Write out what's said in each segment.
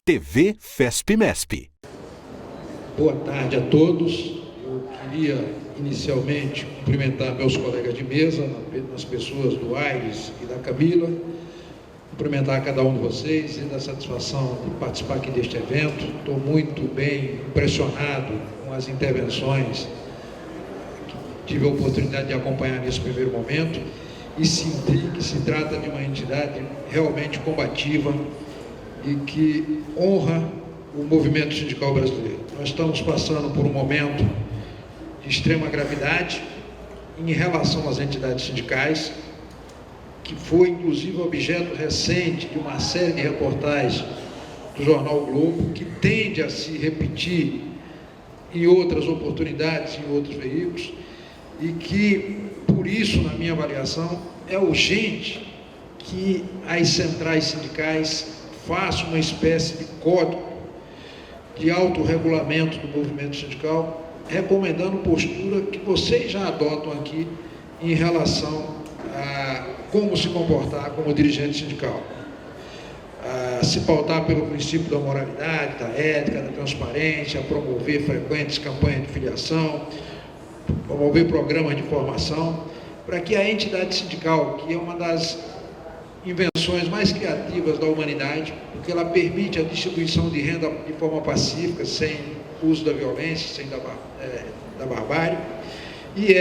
TV FESP-MESP. Boa tarde a todos. Eu queria inicialmente cumprimentar meus colegas de mesa, as pessoas do Aires e da Camila, cumprimentar cada um de vocês e da satisfação de participar aqui deste evento. Estou muito bem impressionado com as intervenções que tive a oportunidade de acompanhar nesse primeiro momento e sentir que se trata de uma entidade realmente combativa e que honra o movimento sindical brasileiro. Nós estamos passando por um momento de extrema gravidade em relação às entidades sindicais, que foi inclusive objeto recente de uma série de reportagens do jornal o Globo, que tende a se repetir em outras oportunidades, em outros veículos, e que, por isso, na minha avaliação, é urgente que as centrais sindicais façam uma espécie de código de autorregulamento do movimento sindical, recomendando postura que vocês já adotam aqui em relação a como se comportar como dirigente sindical. Se pautar pelo princípio da moralidade, da ética, da transparência, promover frequentes campanhas de filiação, promover programas de formação, para que a entidade sindical, que é uma das invenções mais criativas da humanidade, porque ela permite a distribuição de renda de forma pacífica, sem uso da violência, sem da barbárie, e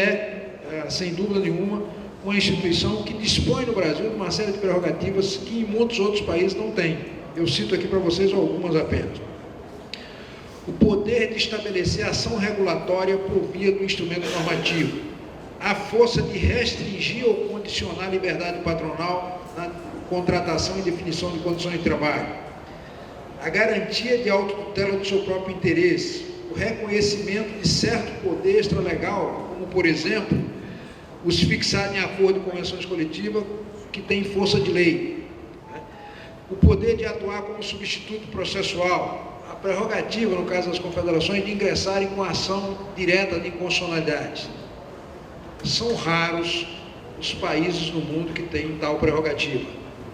sem dúvida nenhuma, uma instituição que dispõe no Brasil de uma série de prerrogativas que em muitos outros países não tem. Eu cito aqui para vocês algumas apenas. O poder de estabelecer ação regulatória por via do instrumento normativo, a força de restringir ou condicionar a liberdade patronal na contratação e definição de condições de trabalho, a garantia de autotutela do seu próprio interesse, o reconhecimento de certo poder extralegal, como, por exemplo, os fixados em acordo de convenções coletivas que têm força de lei, o poder de atuar como substituto processual, a prerrogativa, no caso das confederações, de ingressarem com ação direta de inconstitucionalidade. São raros os países no mundo que têm tal prerrogativa.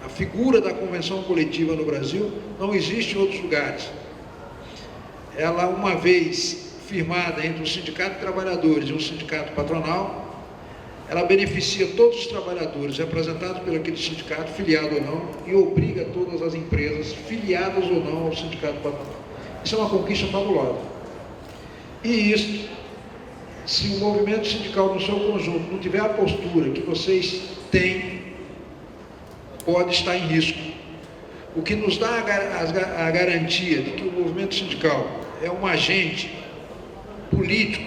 A figura da convenção coletiva no Brasil não existe em outros lugares. Ela, uma vez firmada entre um sindicato de trabalhadores e um sindicato patronal, ela beneficia todos os trabalhadores representados por aquele sindicato, filiado ou não, e obriga todas as empresas, filiadas ou não ao sindicato patronal. Isso é uma conquista fabulosa. E isso, se o movimento sindical no seu conjunto não tiver a postura que vocês têm, pode estar em risco. O que nos dá a garantia de que o movimento sindical é um agente político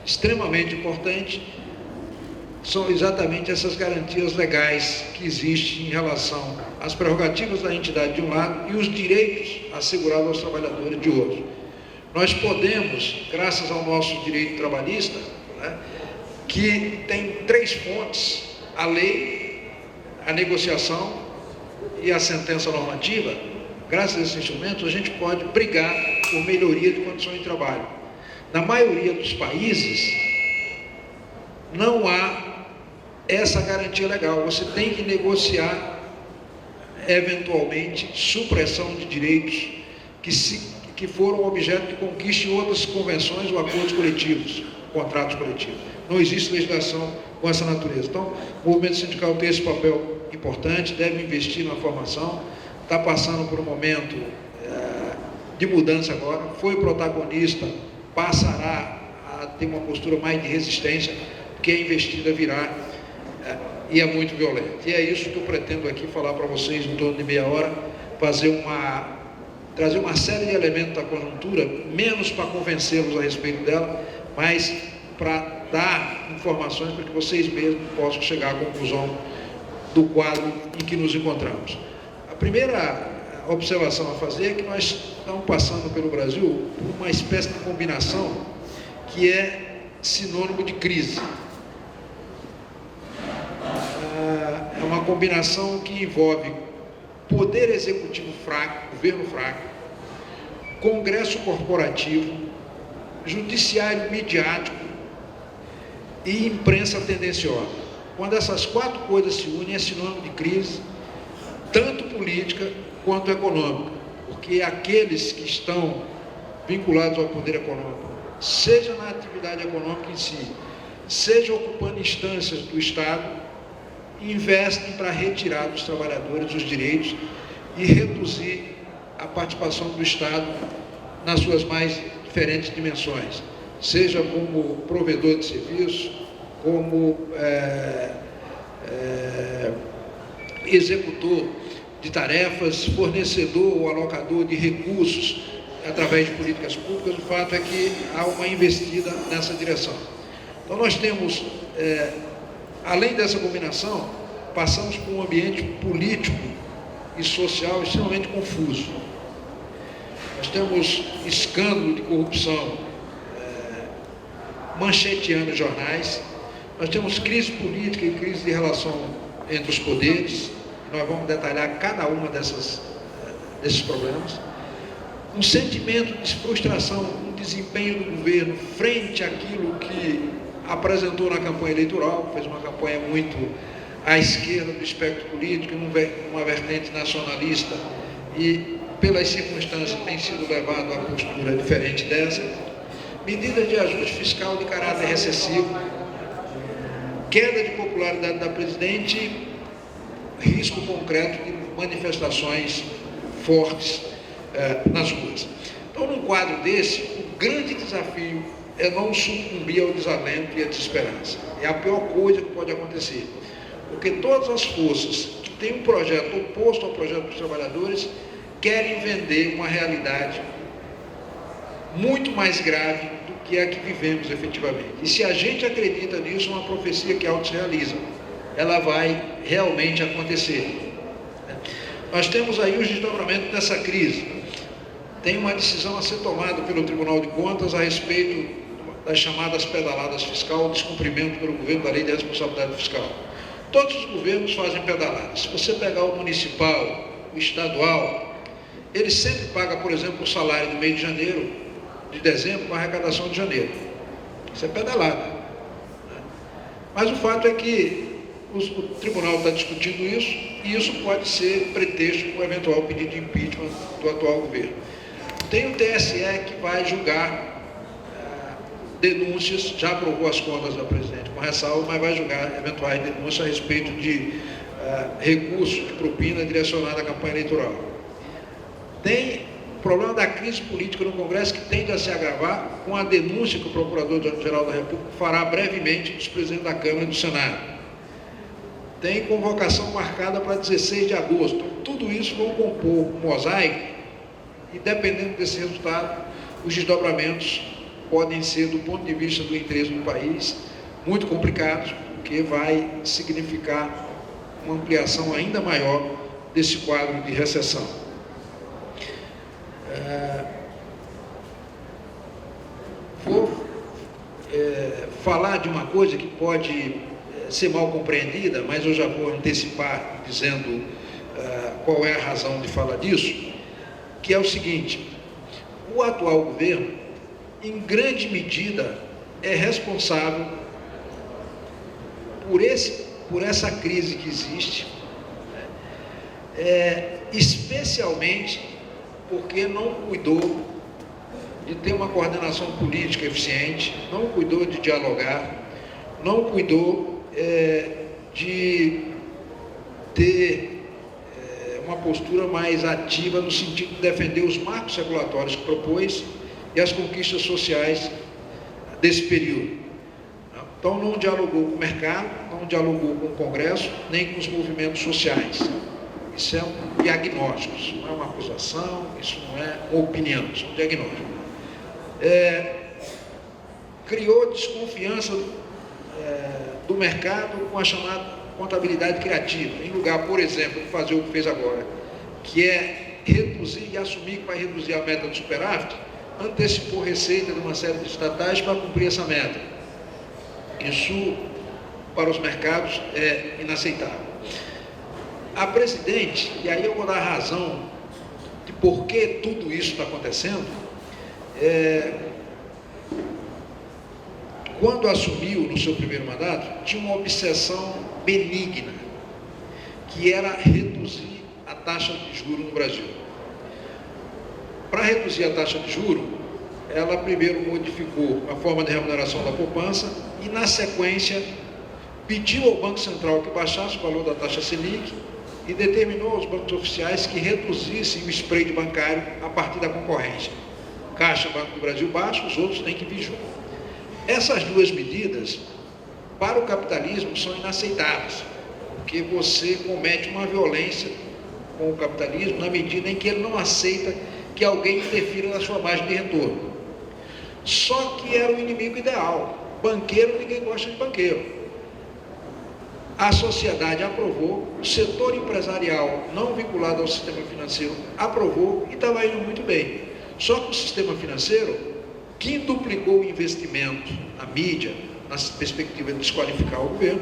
extremamente importante são exatamente essas garantias legais que existem em relação às prerrogativas da entidade de um lado e os direitos assegurados aos trabalhadores de outro. Nós podemos, graças ao nosso direito trabalhista, que tem 3 fontes, a lei, a negociação e a sentença normativa, graças a esses instrumentos, a gente pode brigar por melhoria de condições de trabalho. Na maioria dos países, não há essa garantia legal. Você tem que negociar, eventualmente, supressão de direitos que foram objeto de conquista em outras convenções ou acordos coletivos, contratos coletivos. Não existe legislação com essa natureza. Então, o movimento sindical tem esse papel importante, deve investir na formação, está passando por um momento de mudança agora, foi protagonista, passará a ter uma postura mais de resistência, porque a investida virá e é muito violenta. E é isso que eu pretendo aqui falar para vocês em torno de meia hora, trazer uma série de elementos da conjuntura, menos para convencê-los a respeito dela, mas para dar informações para que vocês mesmos possam chegar à conclusão do quadro em que nos encontramos. A primeira observação a fazer é que nós estamos passando pelo Brasil por uma espécie de combinação que é sinônimo de crise. É uma combinação que envolve poder executivo fraco, governo fraco, congresso corporativo, judiciário midiático e imprensa tendenciosa. Quando essas 4 coisas se unem, é sinônimo de crise, tanto política quanto econômica, porque aqueles que estão vinculados ao poder econômico, seja na atividade econômica em si, seja ocupando instâncias do Estado, investem para retirar dos trabalhadores os direitos e reduzir a participação do Estado nas suas mais diferentes dimensões, seja como provedor de serviços, como executor de tarefas, fornecedor ou alocador de recursos através de políticas públicas. O fato é que há uma investida nessa direção. Então nós temos, além dessa combinação, passamos por um ambiente político e social extremamente confuso. Nós temos escândalo de corrupção mancheteando os jornais, nós temos crise política e crise de relação entre os poderes, nós vamos detalhar cada uma desses problemas, um sentimento de frustração, um desempenho do governo frente àquilo que apresentou na campanha eleitoral, fez uma campanha muito à esquerda do espectro político, numa vertente nacionalista, e pelas circunstâncias tem sido levado a postura diferente dessa, medidas de ajuste fiscal de caráter recessivo, queda de popularidade da presidente, risco concreto de manifestações fortes nas ruas. Então, num quadro desse, o grande desafio é não sucumbir ao desalento e à desesperança. É a pior coisa que pode acontecer, porque todas as forças que têm um projeto oposto ao projeto dos trabalhadores querem vender uma realidade muito mais grave do que a que vivemos efetivamente. E se a gente acredita nisso, é uma profecia que auto se realiza. Ela vai realmente acontecer. Nós temos aí os desdobramentos dessa crise. Tem uma decisão a ser tomada pelo Tribunal de Contas a respeito das chamadas pedaladas fiscal, descumprimento pelo governo da Lei de Responsabilidade Fiscal. Todos os governos fazem pedaladas. Se você pegar o municipal, o estadual, ele sempre paga, por exemplo, o salário do mês de janeiro, de dezembro, com a arrecadação de janeiro. Isso é pedalada. Mas o fato é que o tribunal está discutindo isso, e isso pode ser pretexto para um eventual pedido de impeachment do atual governo. Tem o TSE que vai julgar denúncias, já aprovou as contas da presidente com ressalva, mas vai julgar eventuais denúncias a respeito de recursos de propina direcionada à campanha eleitoral. Tem o problema da crise política no Congresso, que tende a se agravar com a denúncia que o Procurador-Geral da República fará brevemente dos presidentes da Câmara e do Senado. Tem convocação marcada para 16 de agosto. Então, tudo isso vão compor um mosaico, e dependendo desse resultado, os desdobramentos podem ser, do ponto de vista do interesse do país, muito complicados, porque vai significar uma ampliação ainda maior desse quadro de recessão. Vou falar de uma coisa que pode ser mal compreendida, mas eu já vou antecipar dizendo qual é a razão de falar disso, que é o seguinte: o atual governo, em grande medida, é responsável por essa crise que existe, especialmente porque não cuidou de ter uma coordenação política eficiente, não cuidou de dialogar, não cuidou de ter uma postura mais ativa no sentido de defender os marcos regulatórios que propôs e as conquistas sociais desse período. Então, não dialogou com o mercado, não dialogou com o Congresso, nem com os movimentos sociais. Isso é um diagnóstico, isso não é uma acusação, isso não é uma opinião, isso é um diagnóstico. Criou desconfiança do mercado com a chamada contabilidade criativa, em lugar, por exemplo, de fazer o que fez agora, que é reduzir e assumir que vai reduzir a meta do superávit, antecipou receita de uma série de estatais para cumprir essa meta. Isso, para os mercados, é inaceitável. A presidente, e aí eu vou dar a razão de por que tudo isso está acontecendo, quando assumiu no seu primeiro mandato, tinha uma obsessão benigna, que era reduzir a taxa de juros no Brasil. Para reduzir a taxa de juros, ela primeiro modificou a forma de remuneração da poupança e, na sequência, pediu ao Banco Central que baixasse o valor da taxa Selic e determinou aos bancos oficiais que reduzissem o spread bancário a partir da concorrência. Caixa, Banco do Brasil baixa, os outros têm que vir junto. Essas duas medidas, para o capitalismo, são inaceitáveis, porque você comete uma violência com o capitalismo na medida em que ele não aceita que alguém interfira na sua margem de retorno. Só que era o inimigo ideal. Banqueiro, ninguém gosta de banqueiro. A sociedade aprovou, o setor empresarial não vinculado ao sistema financeiro aprovou e estava indo muito bem. Só que o sistema financeiro quintuplicou o investimento na mídia, na perspectiva de desqualificar o governo,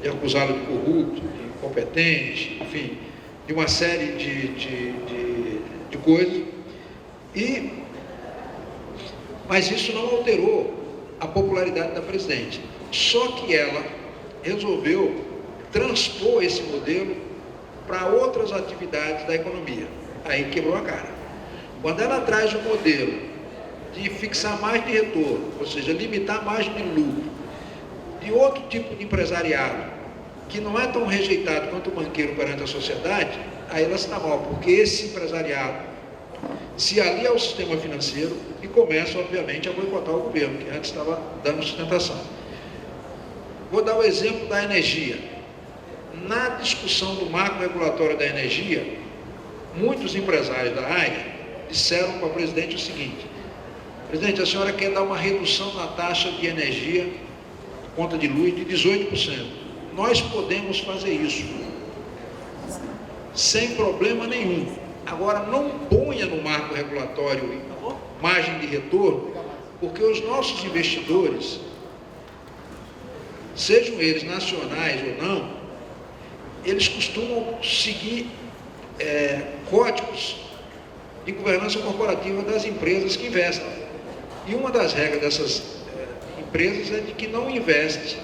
de acusá-lo de corrupto, de incompetente, enfim, de uma série de coisas. Mas isso não alterou a popularidade da presidente. Só que ela resolveu transpor esse modelo para outras atividades da economia. Aí quebrou a cara. Quando ela traz o modelo de fixar mais de retorno, ou seja, limitar mais de lucro, de outro tipo de empresariado, que não é tão rejeitado quanto o banqueiro perante a sociedade, aí ela está mal, porque esse empresariado se alia ao sistema financeiro e começa, obviamente, a boicotar o governo, que antes estava dando sustentação. Vou dar o exemplo da energia. Na discussão do marco regulatório da energia, muitos empresários da área disseram para o presidente o seguinte: presidente, a senhora quer dar uma redução na taxa de energia, conta de luz, de 18%. Nós podemos fazer isso, sem problema nenhum. Agora, não ponha no marco regulatório margem de retorno, porque os nossos investidores, sejam eles nacionais ou não, eles costumam seguir códigos de governança corporativa das empresas que investem. E uma das regras dessas empresas é de que não investe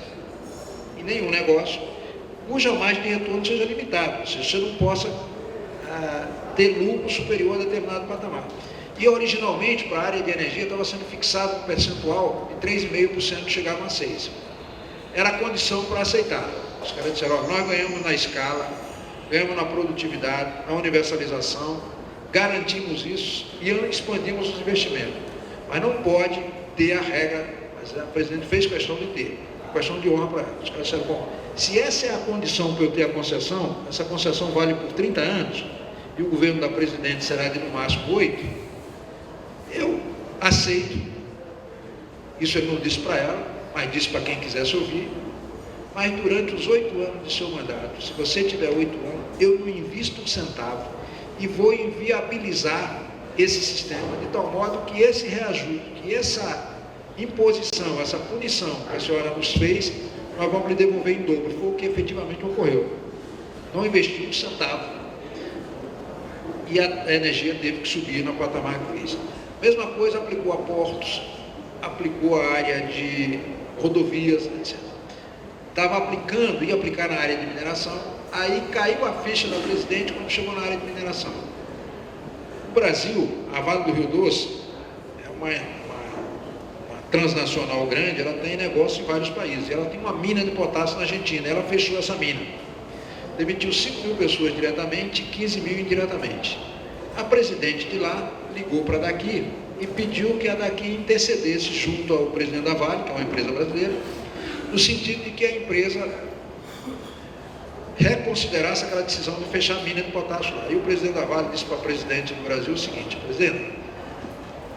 em nenhum negócio cuja margem de retorno seja limitada, ou seja, você não possa ter lucro superior a determinado patamar. E originalmente, para a área de energia, estava sendo fixado um percentual de 3,5%, chegavam a 6%. Era a condição para aceitar. Os caras disseram: nós ganhamos na escala, ganhamos na produtividade, na universalização, garantimos isso e expandimos os investimentos. Mas não pode ter a regra, mas a presidente fez questão de ter, questão de honra para ela. Os caras disseram: bom, se essa é a condição para eu ter a concessão, essa concessão vale por 30 anos, e o governo da presidente será de no máximo 8, eu aceito. Isso ele não disse para ela, mas disse para quem quisesse ouvir. Mas durante os 8 anos do seu mandato, se você tiver 8 anos, eu não invisto um centavo e vou inviabilizar esse sistema, de tal modo que esse reajuste, que essa imposição, essa punição que a senhora nos fez, nós vamos lhe devolver em dobro. Foi o que efetivamente ocorreu. Não investiu um centavo e a energia teve que subir no patamar que fez. Mesma coisa aplicou a portos, aplicou a área de rodovias, etc. Estava aplicando, ia aplicar na área de mineração, aí caiu a ficha da presidente quando chegou na área de mineração. O Brasil, a Vale do Rio Doce, é uma transnacional grande, ela tem negócio em vários países. Ela tem uma mina de potássio na Argentina, ela fechou essa mina. Demitiu 5.000 pessoas diretamente e 15 mil indiretamente. A presidente de lá ligou para a Daqui e pediu que a Daqui intercedesse junto ao presidente da Vale, que é uma empresa brasileira, no sentido de que a empresa reconsiderasse aquela decisão de fechar a mina de potássio lá. E o presidente da Vale disse para a presidente do Brasil o seguinte: presidente,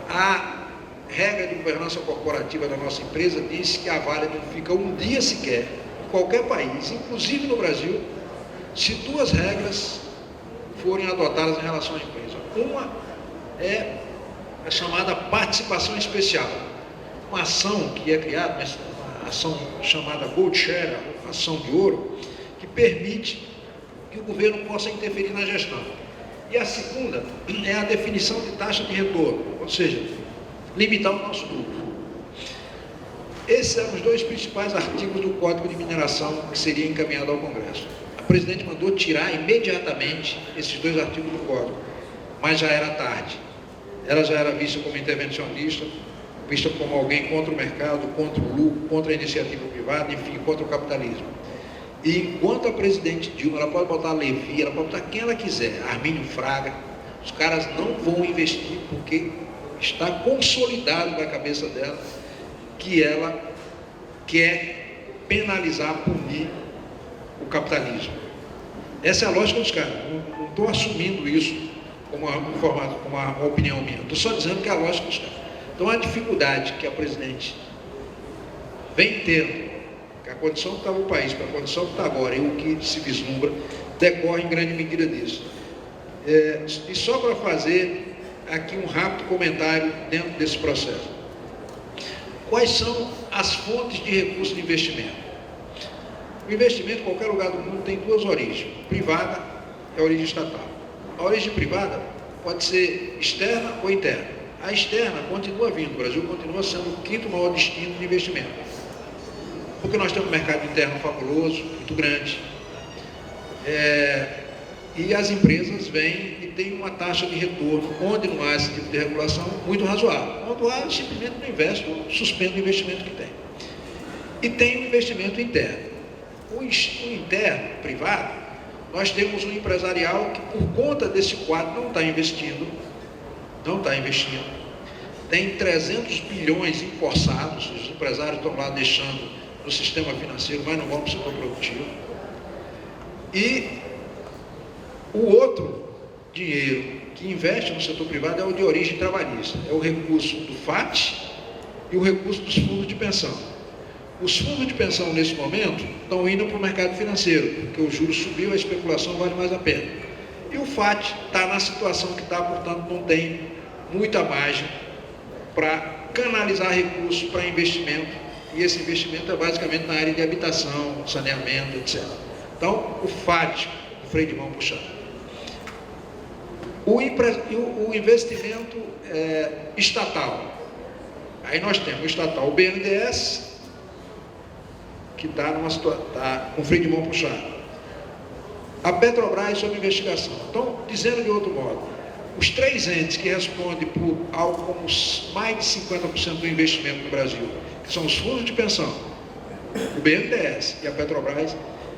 a regra de governança corporativa da nossa empresa diz que a Vale não fica um dia sequer em qualquer país, inclusive no Brasil, se 2 regras forem adotadas em relação à empresa. Uma é a chamada participação especial, uma ação que é criada, uma ação chamada Gold Share, ação de ouro, que permite que o governo possa interferir na gestão. E a segunda é a definição de taxa de retorno, ou seja, limitar o nosso lucro. Esses eram os 2 principais artigos do Código de Mineração que seria encaminhado ao Congresso. A presidente mandou tirar imediatamente esses 2 artigos do Código, mas já era tarde. Ela já era vista como intervencionista, vista como alguém contra o mercado, contra o lucro, contra a iniciativa privada, enfim, contra o capitalismo. E enquanto a presidente Dilma, ela pode botar Levi, ela pode botar quem ela quiser, Armínio Fraga, os caras não vão investir porque está consolidado na cabeça dela que ela quer penalizar, punir o capitalismo. Essa é a lógica dos caras. Não estou assumindo isso como uma opinião minha. Estou só dizendo que é a lógica dos caras. Então, a dificuldade que a presidente vem tendo, que a condição que estava o país, para a condição que está agora e o que se vislumbra, decorre em grande medida disso. E só para fazer aqui um rápido comentário dentro desse processo. Quais são as fontes de recursos de investimento? O investimento em qualquer lugar do mundo tem 2 origens. Privada é a origem estatal. A origem privada pode ser externa ou interna. A externa continua vindo. O Brasil continua sendo o 5º maior destino de investimento. Porque nós temos um mercado interno fabuloso, muito grande. E as empresas vêm e têm uma taxa de retorno, onde não há esse tipo de regulação, muito razoável. Quando há, simplesmente não investe, ou suspende o investimento que tem. E tem o investimento interno. O interno, privado, nós temos um empresarial que, por conta desse quadro, não está investindo. Tem 300 bilhões empossados, os empresários estão lá deixando no sistema financeiro, mas não vão para o setor produtivo. E o outro dinheiro que investe no setor privado é o de origem trabalhista, é o recurso do FAT e o recurso dos fundos de pensão. Os fundos de pensão, nesse momento, estão indo para o mercado financeiro, porque o juro subiu, a especulação vale mais a pena. E o FAT está na situação que está, portanto, não tem muita margem para canalizar recursos para investimento, e esse investimento é basicamente na área de habitação, saneamento, etc. Então, o FAT, o freio de mão puxado. O investimento estatal. Aí nós temos o estatal, o BNDES, que está com freio de mão puxado. A Petrobras sob investigação. Então, dizendo de outro modo, os 3 entes que respondem por algo como mais de 50% do investimento no Brasil, que são os fundos de pensão, o BNDES e a Petrobras,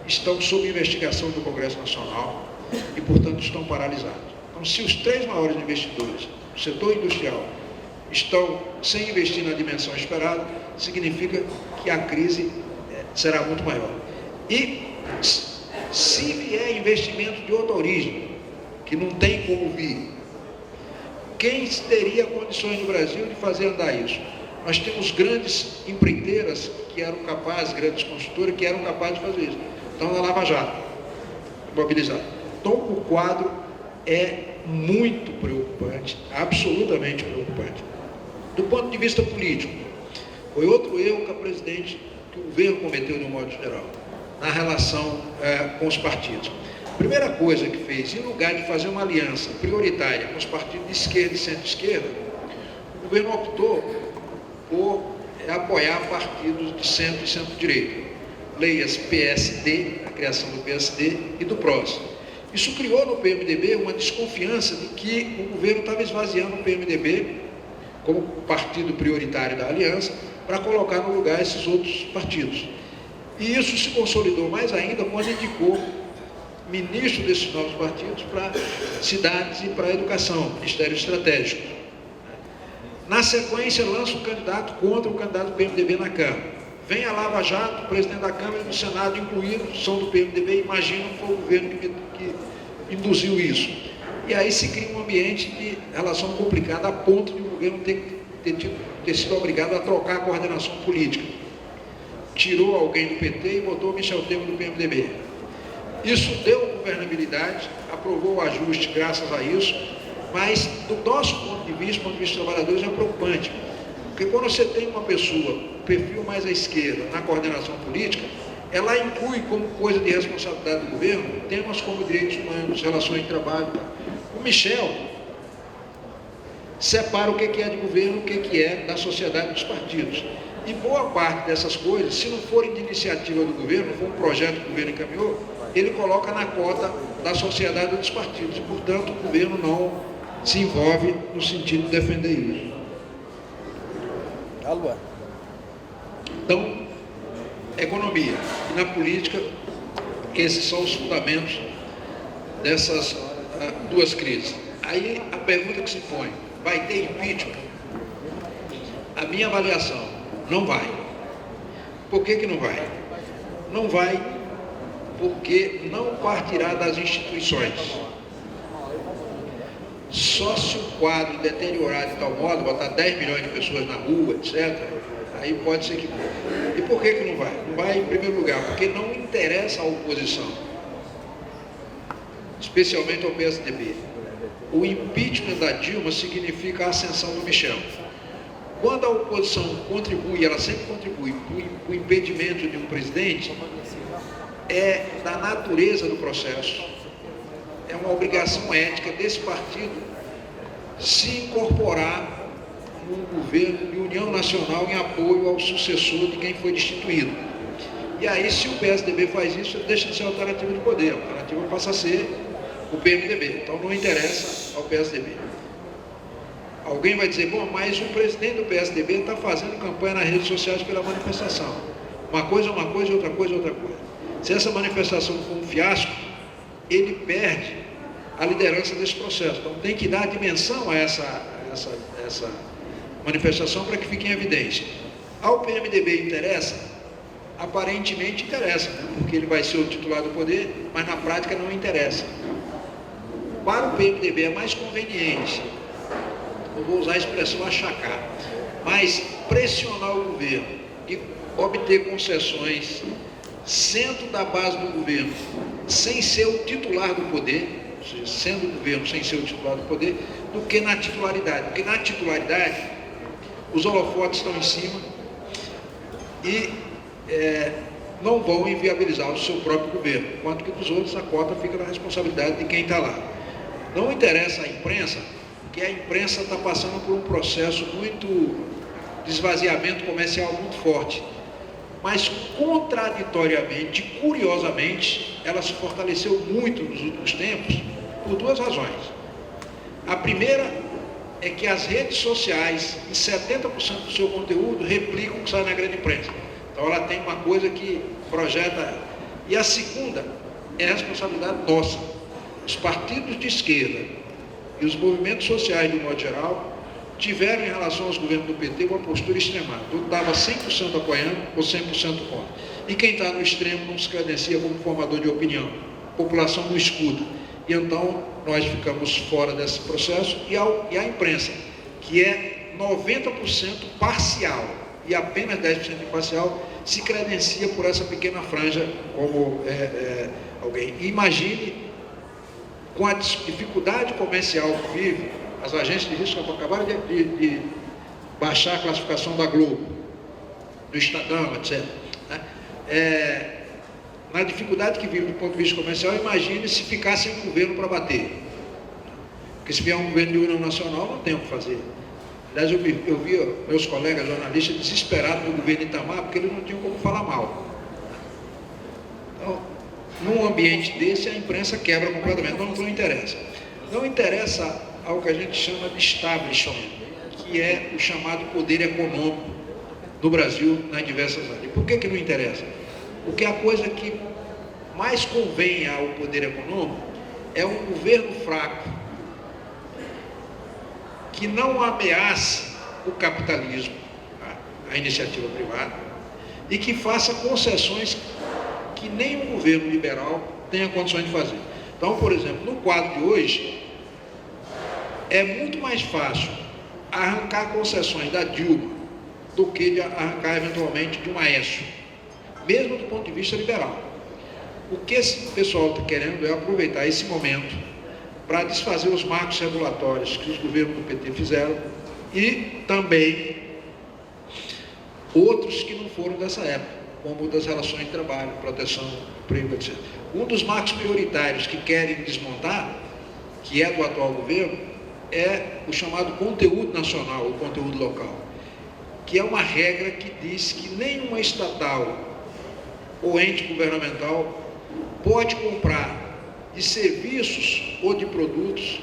estão sob investigação do Congresso Nacional e, portanto, estão paralisados. Então, se os 3 maiores investidores do setor industrial estão sem investir na dimensão esperada, significa que a crise será muito maior. E se vier investimento de outra origem, que não tem como vir, quem teria condições no Brasil de fazer andar isso? Nós temos grandes empreiteiras que eram capazes, grandes construtoras que eram capazes de fazer isso. Estão na Lava Jato, mobilizados. Então, o quadro é muito preocupante, absolutamente preocupante. Do ponto de vista político, foi outro erro que o governo cometeu de um modo geral, na relação com os partidos. A primeira coisa que fez, em lugar de fazer uma aliança prioritária com os partidos de esquerda e centro-esquerda, o governo optou por apoiar partidos de centro e centro-direita. Leias PSD, a criação do PSD e do PROS. Isso criou no PMDB uma desconfiança de que o governo estava esvaziando o PMDB como partido prioritário da aliança para colocar no lugar esses outros partidos. E isso se consolidou mais ainda quando indicou ministro desses novos partidos para cidades e para a educação, Ministério Estratégico. Na sequência, lança um candidato contra o candidato do PMDB na Câmara. Vem a Lava Jato, o presidente da Câmara e do Senado incluídos, são do PMDB, imaginam que foi o governo que induziu isso. E aí se cria um ambiente de relação complicada a ponto de o governo ter sido obrigado a trocar a coordenação política. Tirou alguém do PT e botou o Michel Temer do PMDB. Isso deu governabilidade, aprovou o ajuste graças a isso, mas do nosso ponto de vista dos trabalhadores, é preocupante. Porque quando você tem uma pessoa, perfil mais à esquerda, na coordenação política, ela inclui como coisa de responsabilidade do governo temas como direitos humanos, relações de trabalho. O Michel separa o que é de governo, o que é da sociedade dos partidos. E boa parte dessas coisas, se não forem de iniciativa do governo, for um projeto que o governo encaminhou, ele coloca na cota da sociedade dos partidos. E, portanto, o governo não se envolve no sentido de defender isso. Então, economia e na política, esses são os fundamentos dessas duas crises. Aí a pergunta que se põe: vai ter impeachment? A minha avaliação: não vai. Por que não vai? Não vai porque não partirá das instituições. Só se o quadro deteriorar de tal modo, botar 10 milhões de pessoas na rua, etc., aí pode ser que... E por que não vai? Não vai, em primeiro lugar, porque não interessa à oposição, especialmente ao PSDB. O impeachment da Dilma significa a ascensão do Michel. Quando a oposição contribui, ela sempre contribui para o impedimento de um presidente, é da natureza do processo, é uma obrigação ética desse partido se incorporar no governo de união nacional em apoio ao sucessor de quem foi destituído. E aí, se o PSDB faz isso, ele deixa de ser alternativa de poder, a alternativa passa a ser o PMDB, então não interessa ao PSDB. Alguém vai dizer: bom, mas o presidente do PSDB está fazendo campanha nas redes sociais pela manifestação. Uma coisa é uma coisa, outra coisa é outra coisa. Se essa manifestação for um fiasco, ele perde a liderança desse processo. Então tem que dar dimensão a essa manifestação para que fique em evidência. Ao PMDB interessa? Aparentemente interessa, né? Porque ele vai ser o titular do poder, mas na prática não interessa. Para o PMDB é mais conveniente, eu vou usar a expressão achacar, mas pressionar o governo e obter concessões sendo da base do governo, sem ser o titular do poder, ou seja, sendo o governo sem ser o titular do poder, do que na titularidade. Porque na titularidade, os holofotes estão em cima e não vão inviabilizar o seu próprio governo, enquanto que dos outros a cota fica na responsabilidade de quem está lá. Não interessa à imprensa, que a imprensa está passando por um processo de esvaziamento comercial muito forte. Mas, contraditoriamente, curiosamente, ela se fortaleceu muito nos últimos tempos por duas razões. A primeira é que as redes sociais, em 70% do seu conteúdo, replicam o que sai na grande imprensa. Então, ela tem uma coisa que projeta. E a segunda é a responsabilidade nossa. Os partidos de esquerda e os movimentos sociais, de um modo geral, tiveram em relação aos governos do PT uma postura extremada. Eu estava 100% apoiando ou 100% contra. E quem está no extremo não se credencia como formador de opinião. A população não escuta. E então nós ficamos fora desse processo. E a imprensa, que é 90% parcial e apenas 10% imparcial, se credencia por essa pequena franja como alguém. Imagine, com a dificuldade comercial que vive, as agências de risco acabaram de baixar a classificação da Globo, do Estadão, etc. Na dificuldade que vive do ponto de vista comercial, imagine se ficasse um governo para bater. Porque se vier um governo de união nacional, não tem o que fazer. Aliás, eu vi meus colegas jornalistas desesperados no governo Itamar, porque eles não tinham como falar mal. Então, num ambiente desse, a imprensa quebra completamente. Não interessa. Não interessa ao que a gente chama de establishment, que é o chamado poder econômico do Brasil nas diversas áreas. Por que não interessa? Porque a coisa que mais convém ao poder econômico é um governo fraco, que não ameace o capitalismo, a iniciativa privada, e que faça concessões que nem um governo liberal tenha condições de fazer. Então, por exemplo, no quadro de hoje, é muito mais fácil arrancar concessões da Dilma do que de arrancar eventualmente de uma Aécio, mesmo do ponto de vista liberal. O que esse pessoal está querendo é aproveitar esse momento para desfazer os marcos regulatórios que os governos do PT fizeram e também outros que não foram dessa época, como o das relações de trabalho, proteção, emprego, etc. Um dos marcos prioritários que querem desmontar, que é do atual governo, é o chamado conteúdo nacional, o conteúdo local, que é uma regra que diz que nenhuma estatal ou ente governamental pode comprar de serviços ou de produtos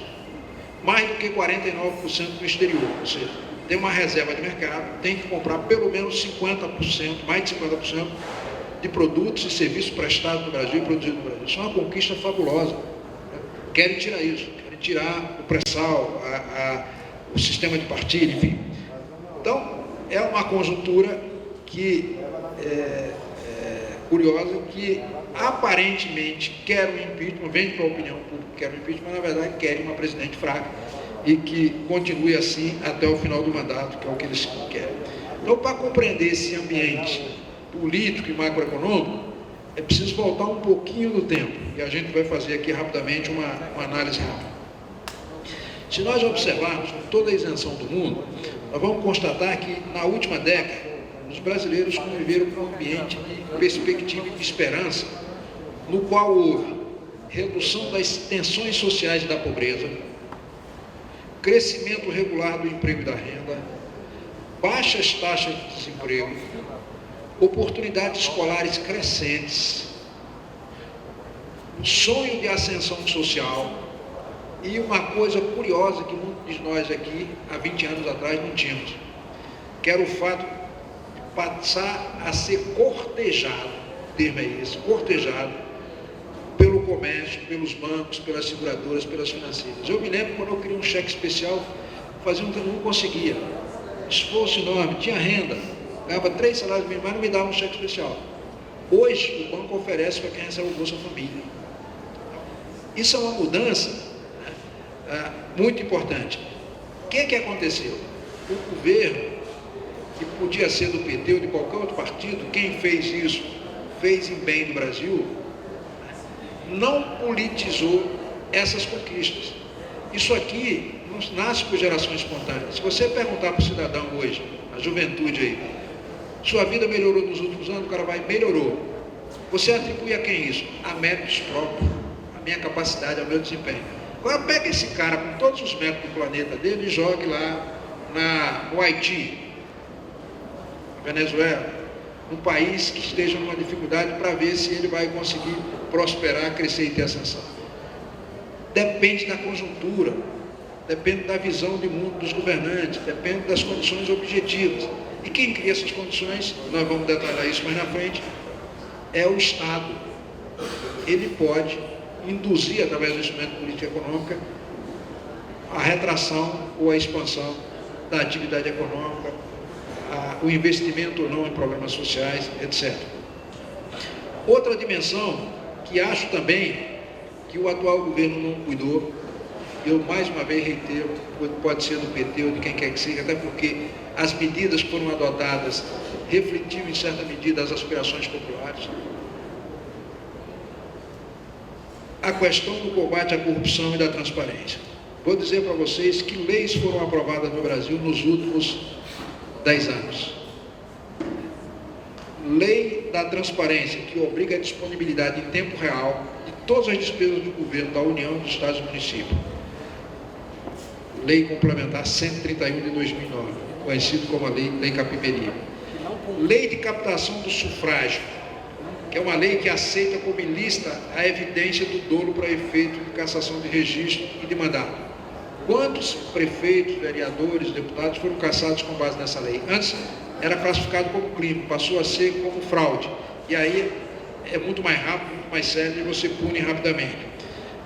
mais do que 49% no exterior, ou seja, tem uma reserva de mercado, tem que comprar pelo menos 50%, mais de 50% de produtos e serviços prestados no Brasil e produzidos no Brasil. Isso é uma conquista fabulosa. Querem tirar isso, querem tirar o pré-sal, o sistema de partilha, enfim. Então, é uma conjuntura que curiosa, que aparentemente quer um impeachment, vende para a opinião pública que quer um impeachment, mas na verdade querem uma presidente fraca e que continue assim até o final do mandato, que é o que eles querem. Então, para compreender esse ambiente político e macroeconômico, é preciso voltar um pouquinho no tempo, e a gente vai fazer aqui rapidamente uma análise rápida. Se nós observarmos toda a isenção do mundo, nós vamos constatar que na última década, os brasileiros conviveram com um ambiente de perspectiva e de esperança, no qual houve redução das tensões sociais e da pobreza, crescimento regular do emprego e da renda, baixas taxas de desemprego, oportunidades escolares crescentes, sonho de ascensão social e uma coisa curiosa que muitos de nós aqui, há 20 anos atrás, não tínhamos, que era o fato de passar a ser cortejado, o termo é esse, cortejado pelo comércio, pelos bancos, pelas seguradoras, pelas financeiras. Eu me lembro quando eu queria um cheque especial, fazia um tempo que eu não conseguia, esforço enorme, tinha renda, ganhava 3 salários mínimos, mas não me dava um cheque especial. Hoje, o banco oferece para quem recebe o Bolsa Família. Isso é uma mudança, né, muito importante. O que aconteceu? O governo, que podia ser do PT ou de qualquer outro partido, quem fez isso, fez em bem do Brasil, não politizou essas conquistas. Isso aqui não nasce por geração espontânea. Se você perguntar para o cidadão hoje, a juventude aí, sua vida melhorou nos últimos anos, o cara vai, melhorou. Você atribui a quem isso? A méritos próprios, a minha capacidade, ao meu desempenho. Agora pega esse cara com todos os méritos do planeta dele e jogue lá no Haiti, na Venezuela, um país que esteja numa dificuldade, para ver se ele vai conseguir prosperar, crescer e ter ascensão. Depende da conjuntura, depende da visão de mundo dos governantes, depende das condições objetivas. E quem cria essas condições, nós vamos detalhar isso mais na frente, é o Estado. Ele pode induzir, através do instrumento de política econômica, a retração ou a expansão da atividade econômica, o investimento ou não em programas sociais, etc. Outra dimensão que acho também que o atual governo não cuidou, eu mais uma vez reitero, pode ser do PT ou de quem quer que seja, até porque as medidas que foram adotadas refletiam em certa medida as aspirações populares. A questão do combate à corrupção e da transparência. Vou dizer para vocês que leis foram aprovadas no Brasil nos últimos 10 anos. Lei da transparência, que obriga a disponibilidade em tempo real de todas as despesas do governo, da União, dos Estados e do município. Lei Complementar 131 de 2009, conhecido como a Lei Capimberi. Lei de captação do sufrágio, que é uma lei que aceita como ilícita a evidência do dolo para efeito de cassação de registro e de mandato. Quantos prefeitos, vereadores, deputados foram cassados com base nessa lei? Antes era classificado como crime, passou a ser como fraude. E aí é muito mais rápido, muito mais sério e você pune rapidamente.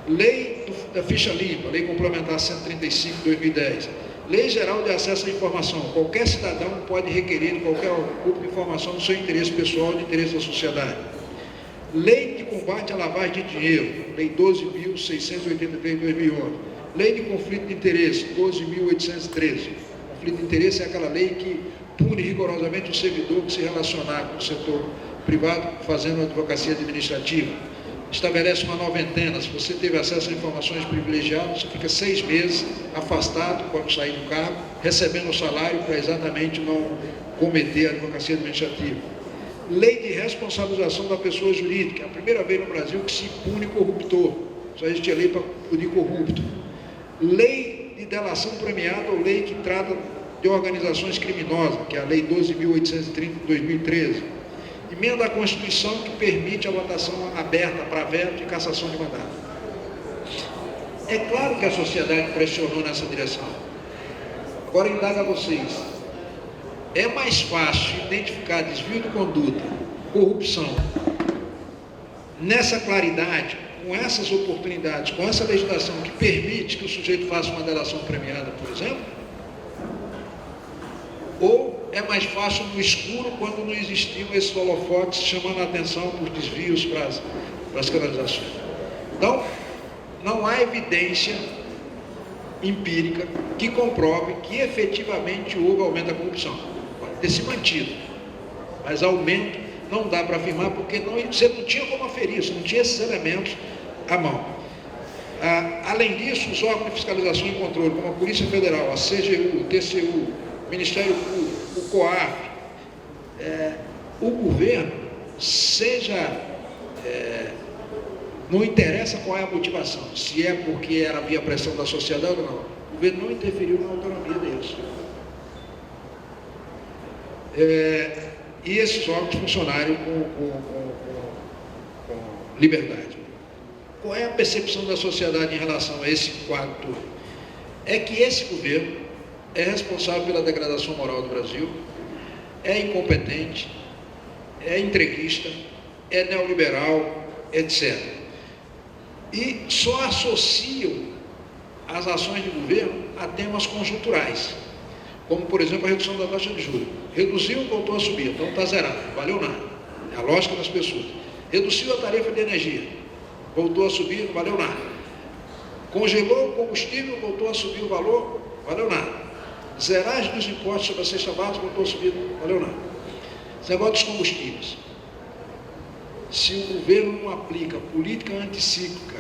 Lei da ficha limpa, Lei Complementar 135 de 2010. Lei Geral de Acesso à Informação. Qualquer cidadão pode requerer de qualquer grupo de informação do seu interesse pessoal e de interesse da sociedade. Lei de Combate à Lavagem de Dinheiro, Lei 12.683 de 2011. Lei de Conflito de Interesse, 12.813. Conflito de interesse é aquela lei que pune rigorosamente o servidor que se relacionar com o setor privado fazendo advocacia administrativa. Estabelece uma noventena. Se você teve acesso a informações privilegiadas, você fica 6 meses afastado quando sair do cargo, recebendo o salário para exatamente não cometer a advocacia administrativa. Lei de responsabilização da pessoa jurídica. É a primeira vez no Brasil que se pune corruptor. Só existe a lei para punir corrupto. Lei de delação premiada ou lei que trata de organizações criminosas, que é a Lei 12.830 de 2013. Emenda à Constituição que permite a votação aberta para veto e cassação de mandato. É claro que a sociedade pressionou nessa direção. Agora indago a vocês. É mais fácil identificar desvio de conduta, corrupção, nessa claridade, com essas oportunidades, com essa legislação que permite que o sujeito faça uma delação premiada, por exemplo? Ou é mais fácil no escuro, quando não existiam esses holofotes chamando a atenção por desvios para as canalizações? Então, não há evidência empírica que comprove que efetivamente houve aumento da corrupção. Pode ter se mantido, mas aumento não dá para afirmar, porque você não tinha como aferir, você não tinha esses elementos à mão. Além disso, os órgãos de fiscalização e controle, como a Polícia Federal, a CGU, o TCU, o Ministério Público, o COAF, o governo, não interessa qual é a motivação, se é porque havia pressão da sociedade ou não, o governo não interferiu na autonomia deles. E esses órgãos funcionaram com liberdade. Qual é a percepção da sociedade em relação a esse quadro todo? É que esse governo é responsável pela degradação moral do Brasil, é incompetente, é entreguista, é neoliberal, etc. E só associam as ações de governo a temas conjunturais, como, por exemplo, a redução da taxa de juros. Reduziu, voltou a subir, então está zerado, não valeu nada. É a lógica das pessoas. Reduziu a tarifa de energia, voltou a subir, não valeu nada. Congelou o combustível, voltou a subir o valor, valeu nada. Zeragem dos impostos sobre a cesta básica, voltou a subir, não valeu nada. Esse negócio dos combustíveis. Se o governo não aplica política anticíclica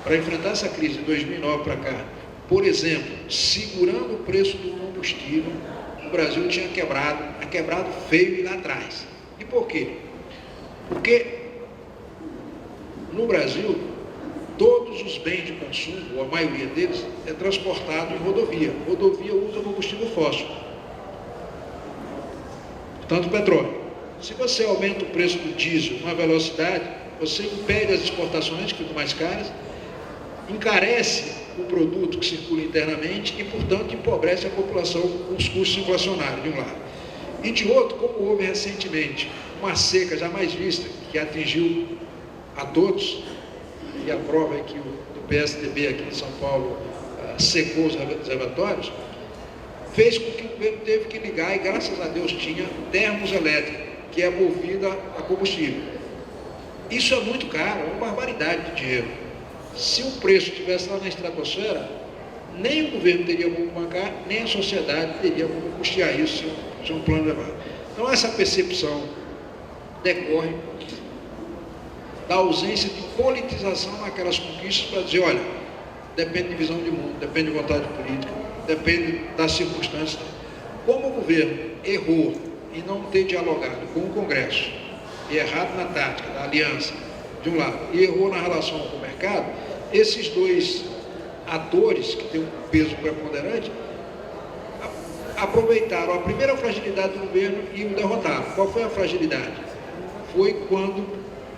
para enfrentar essa crise de 2009 para cá, por exemplo, segurando o preço do combustível, o Brasil tinha quebrado feio lá atrás. E por quê? Porque no Brasil, todos os bens de consumo, ou a maioria deles, é transportado em rodovia. Rodovia usa combustível fóssil, portanto petróleo. Se você aumenta o preço do diesel numa velocidade, você impede as exportações, que ficam mais caras, encarece o produto que circula internamente e, portanto, empobrece a população com os custos inflacionários, de um lado. E de outro, como houve recentemente uma seca jamais vista, que atingiu a todos, e a prova é que o do PSDB aqui em São Paulo secou os reservatórios, fez com que o governo teve que ligar, e graças a Deus tinha termoelétrica, que é movida a combustível. Isso é muito caro, é uma barbaridade de dinheiro. Se o preço estivesse lá na estratosfera, nem o governo teria como bancar, nem a sociedade teria como custear isso, se um plano levado. Então, essa percepção decorre da ausência de politização naquelas conquistas para dizer, olha, depende de visão de mundo, depende de vontade política, depende das circunstâncias. Como o governo errou em não ter dialogado com o Congresso, e errado na tática da aliança, de um lado, e errou na relação com o mercado, esses dois atores, que têm um peso preponderante, aproveitaram a primeira fragilidade do governo e o derrotaram. Qual foi a fragilidade? Foi quando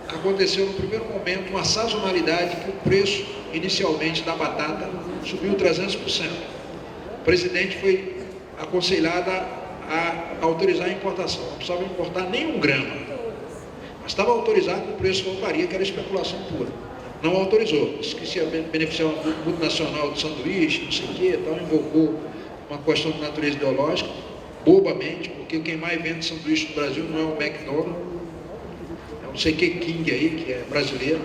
aconteceu no primeiro momento uma sazonalidade que o preço inicialmente da batata subiu 300%. O presidente foi aconselhado a autorizar a importação, não precisava importar nem 1 grama, mas estava autorizado que o preço voltaria, que era especulação pura. Não autorizou, disse que se ia beneficiar uma multinacional de sanduíche, não sei o que, tal, invocou uma questão de natureza ideológica, bobamente, porque quem mais vende sanduíche no Brasil não é o McDonald's, é não sei que King aí, que é brasileiro.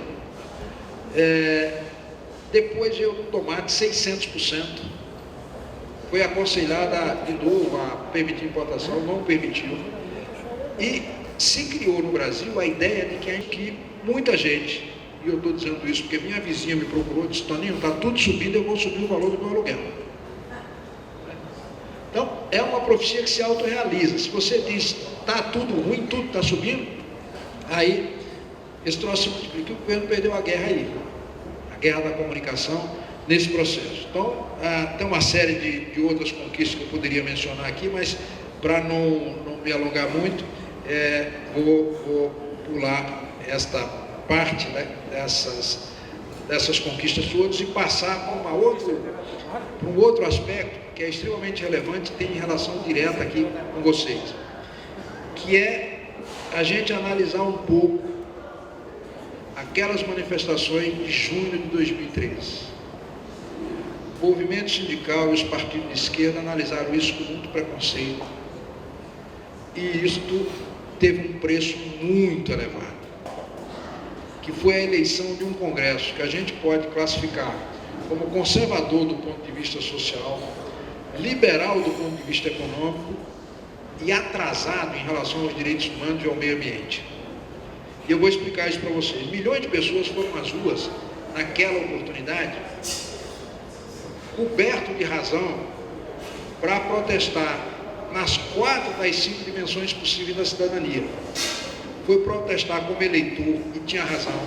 Depois veio o tomate 600%, foi aconselhada de novo a permitir importação, não permitiu, e se criou no Brasil a ideia de que muita gente, e eu estou dizendo isso porque minha vizinha me procurou e disse, Toninho, está tudo subindo, eu vou subir o valor do meu aluguel. Então, é uma profecia que se autorrealiza. Se você diz, está tudo ruim, tudo está subindo, aí esse troço se multiplica, o governo perdeu a guerra aí, a guerra da comunicação nesse processo. Então, tem uma série de outras conquistas que eu poderia mencionar aqui, mas para não me alongar muito, vou pular esta parte, né, dessas conquistas todas e passar para um outro aspecto que é extremamente relevante e tem relação direta aqui com vocês, que é a gente analisar um pouco aquelas manifestações de junho de 2013. O movimento sindical e os partidos de esquerda analisaram isso com muito preconceito e isto teve um preço muito elevado, que foi a eleição de um Congresso que a gente pode classificar como conservador do ponto de vista social, liberal do ponto de vista econômico e atrasado em relação aos direitos humanos e ao meio ambiente. E eu vou explicar isso para vocês. Milhões de pessoas foram às ruas naquela oportunidade, coberto de razão, para protestar nas 4 das 5 dimensões possíveis da cidadania. Foi protestar como eleitor, e tinha razão,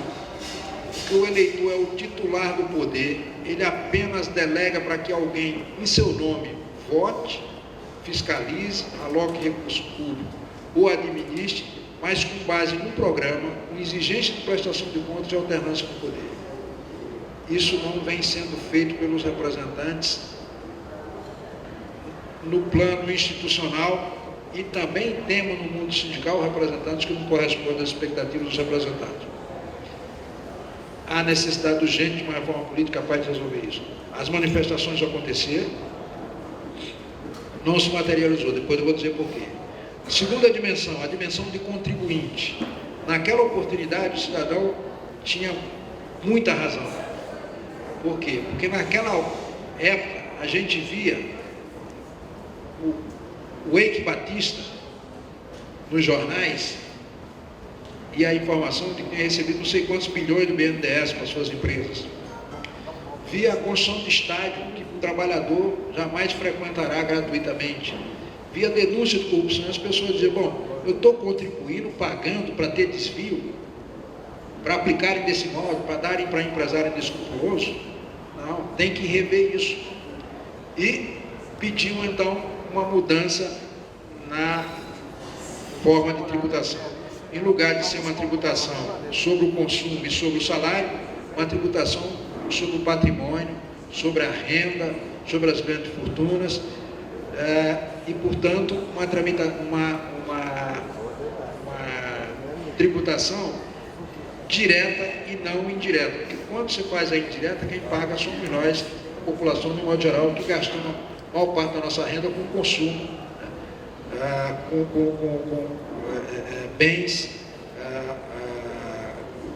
porque o eleitor é o titular do poder, ele apenas delega para que alguém, em seu nome, vote, fiscalize, aloque recurso público ou administre, mas com base no programa, com exigência de prestação de contas e alternância no poder. Isso não vem sendo feito pelos representantes no plano institucional e também temos no mundo sindical representantes que não correspondem às expectativas dos representantes. Há necessidade urgente de uma reforma política capaz de resolver isso. As manifestações aconteceram, não se materializou, depois eu vou dizer por quê. A segunda dimensão, a dimensão de contribuinte. Naquela oportunidade o cidadão tinha muita razão. Por quê? Porque naquela época a gente via o Eike Batista nos jornais e a informação de que tinha recebido não sei quantos bilhões do BNDES para suas empresas. Via a construção de estádio que o trabalhador jamais frequentará gratuitamente. Via denúncia de corrupção, as pessoas diziam, bom, eu estou contribuindo, pagando para ter desvio, para aplicarem desse modo, para darem para empresário inescrupuloso. Não, tem que rever isso. E pediam então uma mudança na forma de tributação. Em lugar de ser uma tributação sobre o consumo e sobre o salário, uma tributação sobre o patrimônio, sobre a renda, sobre as grandes fortunas, e portanto uma tributação direta e não indireta, porque quando você faz a indireta, quem paga somos nós, a população de modo geral, que gastamos a maior parte da nossa renda com consumo, com bens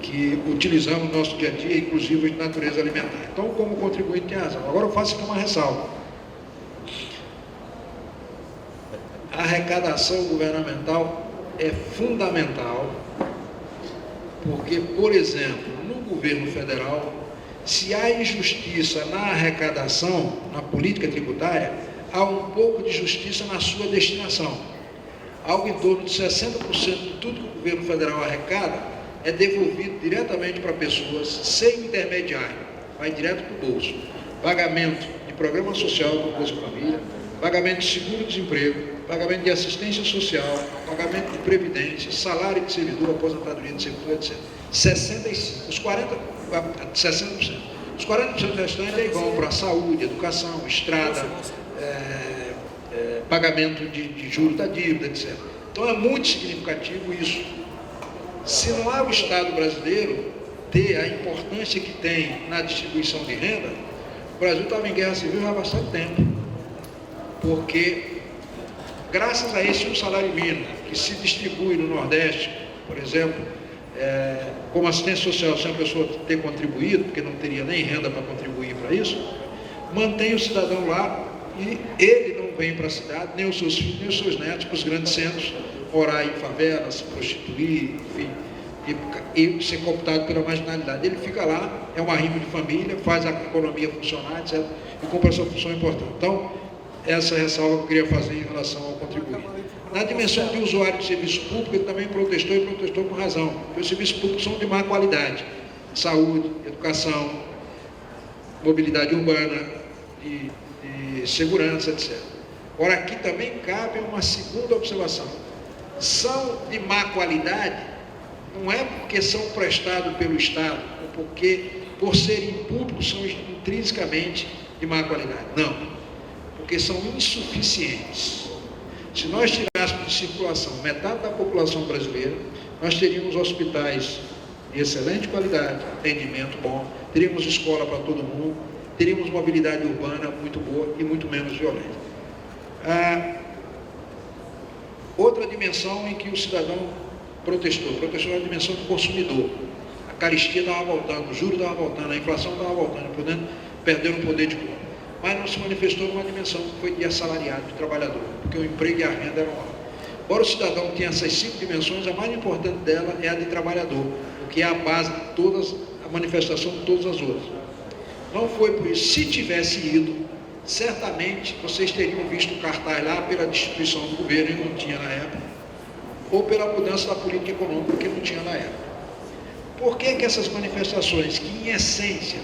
que utilizamos no nosso dia a dia, inclusive de natureza alimentar. Então, como contribuinte tem razão. Agora eu faço aqui uma ressalva. A arrecadação governamental é fundamental, porque, por exemplo, no governo federal, se há injustiça na arrecadação, na política tributária, há um pouco de justiça na sua destinação. Algo em torno de 60% de tudo que o governo federal arrecada é devolvido diretamente para pessoas, sem intermediário, vai direto para o bolso. Pagamento de programa social do Bolsa Família, pagamento de seguro-desemprego, pagamento de assistência social, pagamento de previdência, salário de servidor, aposentadoria de servidor, etc. 65%. Os 40% restantes aí vão para saúde, educação, estrada, pagamento de juros da dívida, etc. Então é muito significativo isso. Se não há o Estado brasileiro ter a importância que tem na distribuição de renda, o Brasil estava em guerra civil há bastante tempo, porque graças a esse um salário mínimo que se distribui no Nordeste, por exemplo, como assistência social, se a pessoa ter contribuído, porque não teria nem renda para contribuir para isso, mantém o cidadão lá e ele não vem para a cidade, nem os seus filhos, nem os seus netos para os grandes centros, morar em favelas, se prostituir, enfim, e ser cooptado pela marginalidade. Ele fica lá, é uma rima de família, faz a economia funcionar, etc., e cumpre essa função importante. Então, essa ressalva que eu queria fazer em relação ao contribuinte. Na dimensão de usuário de serviço público, ele também protestou e protestou com razão, porque os serviços públicos são de má qualidade. Saúde, educação, mobilidade urbana, de segurança, etc. Ora, aqui também cabe uma segunda observação. são de má qualidade, não é porque são prestados pelo Estado, ou porque, por serem públicos, são intrinsecamente de má qualidade. Não, porque são insuficientes. Se nós tirássemos de circulação metade da população brasileira, nós teríamos hospitais de excelente qualidade, atendimento bom, teríamos escola para todo mundo, teríamos mobilidade urbana muito boa e muito menos violenta. Outra dimensão em que o cidadão protestou na dimensão do consumidor. A caristia estava voltando, o juro estava voltando, a inflação estava voltando, perdendo o poder de compra. Mas não se manifestou numa dimensão que foi de assalariado, de trabalhador, porque o emprego e a renda eram altos. Embora o cidadão tenha essas 5 dimensões, a mais importante dela é a de trabalhador, o que é a base de todas, a manifestação de todas as outras. Não foi por isso. Se tivesse ido, certamente vocês teriam visto o cartaz lá pela destituição do governo, e não tinha na época, ou pela mudança da política econômica, que não tinha na época. Por que que essas manifestações, que em essência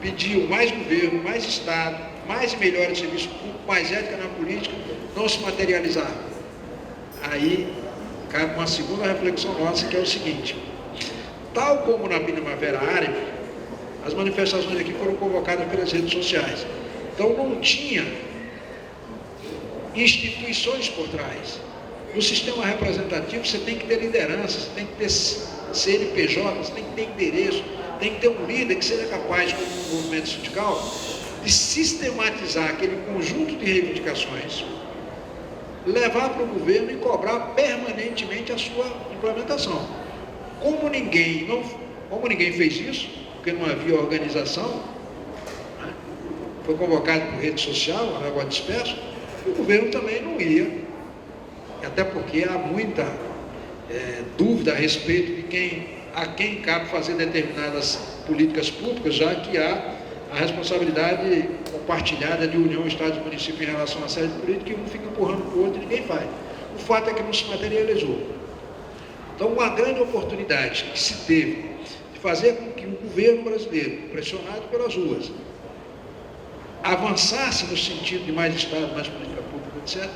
pediam mais governo, mais Estado, mais e melhores serviços públicos, mais ética na política, não se materializaram? Aí cabe uma segunda reflexão nossa, que é o seguinte: tal como na Primavera Árabe, as manifestações aqui foram convocadas pelas redes sociais. Então não tinha instituições por trás. No sistema representativo você tem que ter liderança, você tem que ter CNPJ, você tem que ter endereço, tem que ter um líder que seja capaz, como um movimento sindical, de sistematizar aquele conjunto de reivindicações, levar para o governo e cobrar permanentemente a sua implementação. Como ninguém fez isso, porque não havia organização, foi convocado por rede social, um negócio disperso, o governo também não ia, até porque há muita dúvida a respeito de a quem cabe fazer determinadas políticas públicas, já que há a responsabilidade compartilhada de União, Estados e municípios em relação a série de políticas, que um fica empurrando para o outro e ninguém faz. O fato é que não se materializou. Então, uma grande oportunidade que se teve de fazer com que o governo brasileiro, pressionado pelas ruas, avançasse no sentido de mais Estado, mais política pública, etc.,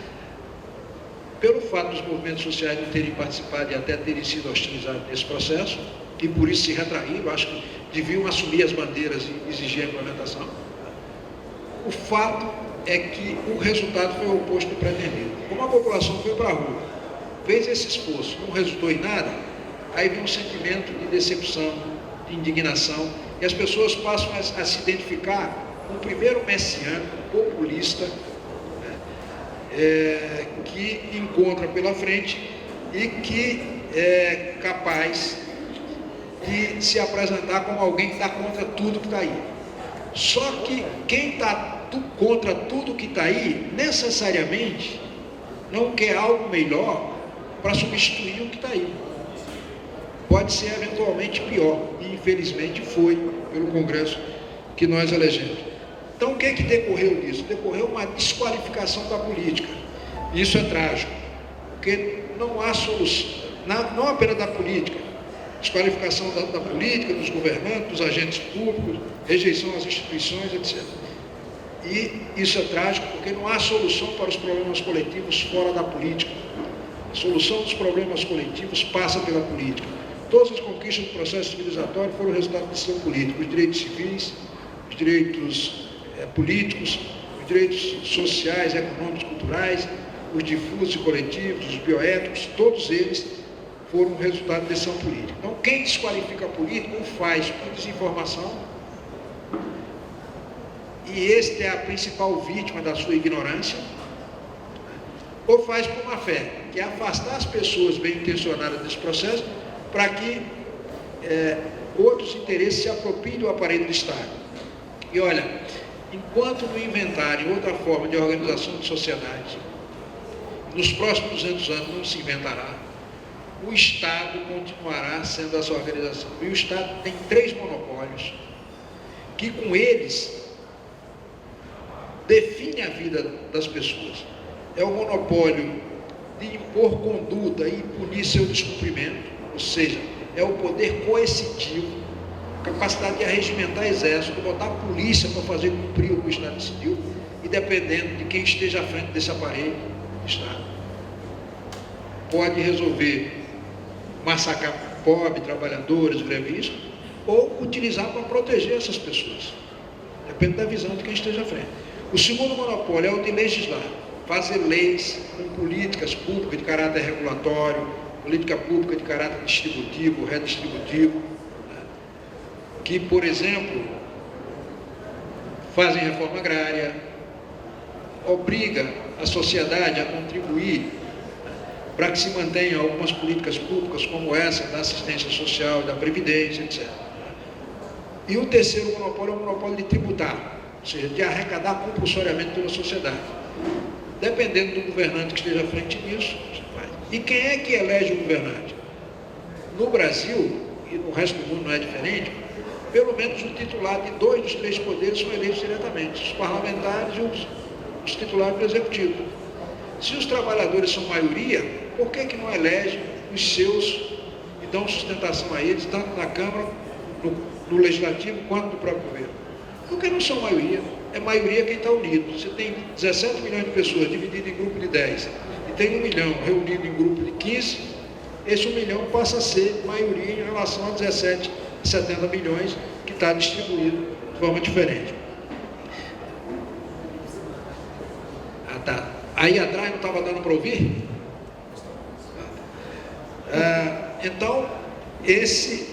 pelo fato dos movimentos sociais não terem participado e até terem sido hostilizados nesse processo, e por isso se retraíram, acho que deviam assumir as bandeiras e exigir a implementação. O fato é que o resultado foi o oposto do pretendido. Como a população foi para a rua, fez esse esforço, não resultou em nada, aí vem um sentimento de decepção, de indignação, e as pessoas passam a se identificar com o primeiro messiânico populista, que encontra pela frente e que é capaz de se apresentar como alguém que está contra tudo que está aí. Só que quem está contra tudo que está aí, necessariamente, não quer algo melhor para substituir o que está aí. Pode ser eventualmente pior, e infelizmente foi pelo Congresso que nós elegemos. Então, o que é que decorreu disso? Decorreu uma desqualificação da política. Isso é trágico, porque não há solução, não apenas da política, desqualificação da política, dos governantes, dos agentes públicos, rejeição às instituições, etc. E isso é trágico, porque não há solução para os problemas coletivos fora da política. A solução dos problemas coletivos passa pela política. Todas as conquistas do processo civilizatório foram resultado da decisão política. Os direitos civis, os direitos políticos, os direitos sociais, econômicos, culturais, os difusos e coletivos, os bioéticos, todos eles foram resultado de decisão política. Então, quem desqualifica a política, ou faz por desinformação, e este é a principal vítima da sua ignorância, ou faz por má fé, que é afastar as pessoas bem intencionadas desse processo, para que outros interesses se apropriem do aparelho do Estado. E olha, enquanto não inventarem outra forma de organização de sociedade, nos próximos 200 anos não se inventará, o Estado continuará sendo essa organização. E o Estado tem 3 monopólios, que com eles define a vida das pessoas. É o monopólio de impor conduta e punir seu descumprimento, ou seja, é o poder coercitivo, capacidade de arregimentar exército, botar a polícia para fazer cumprir o que o Estado decidiu, e dependendo de quem esteja à frente desse aparelho, Estado. pode resolver massacrar pobre, trabalhadores, grevistas, ou utilizar para proteger essas pessoas. Depende da visão de quem esteja à frente. O segundo monopólio é o de legislar, fazer leis com políticas públicas de caráter regulatório, política pública de caráter distributivo, redistributivo, né? Que, por exemplo, fazem reforma agrária, obriga a sociedade a contribuir para que se mantenham algumas políticas públicas como essa da assistência social, da previdência, etc. E o terceiro monopólio é o monopólio de tributar, ou seja, de arrecadar compulsoriamente pela sociedade. Dependendo do governante que esteja à frente disso, você faz. E quem é que elege o governante? No Brasil, e no resto do mundo não é diferente, pelo menos o titular de 2 dos 3 poderes são eleitos diretamente, os parlamentares e os titulares do executivo. Se os trabalhadores são maioria, por que não elegem os seus e dão sustentação a eles, tanto na Câmara, no Legislativo, quanto no próprio governo? Porque não são maioria. É maioria quem está unido. Você tem 17 milhões de pessoas divididas em grupo de 10 e tem 1 milhão reunido em grupo de 15, esse 1 milhão passa a ser maioria em relação a 17, 70 milhões que está distribuído de forma diferente. Ah, tá. Aí atrás não estava dando para ouvir? Então, esse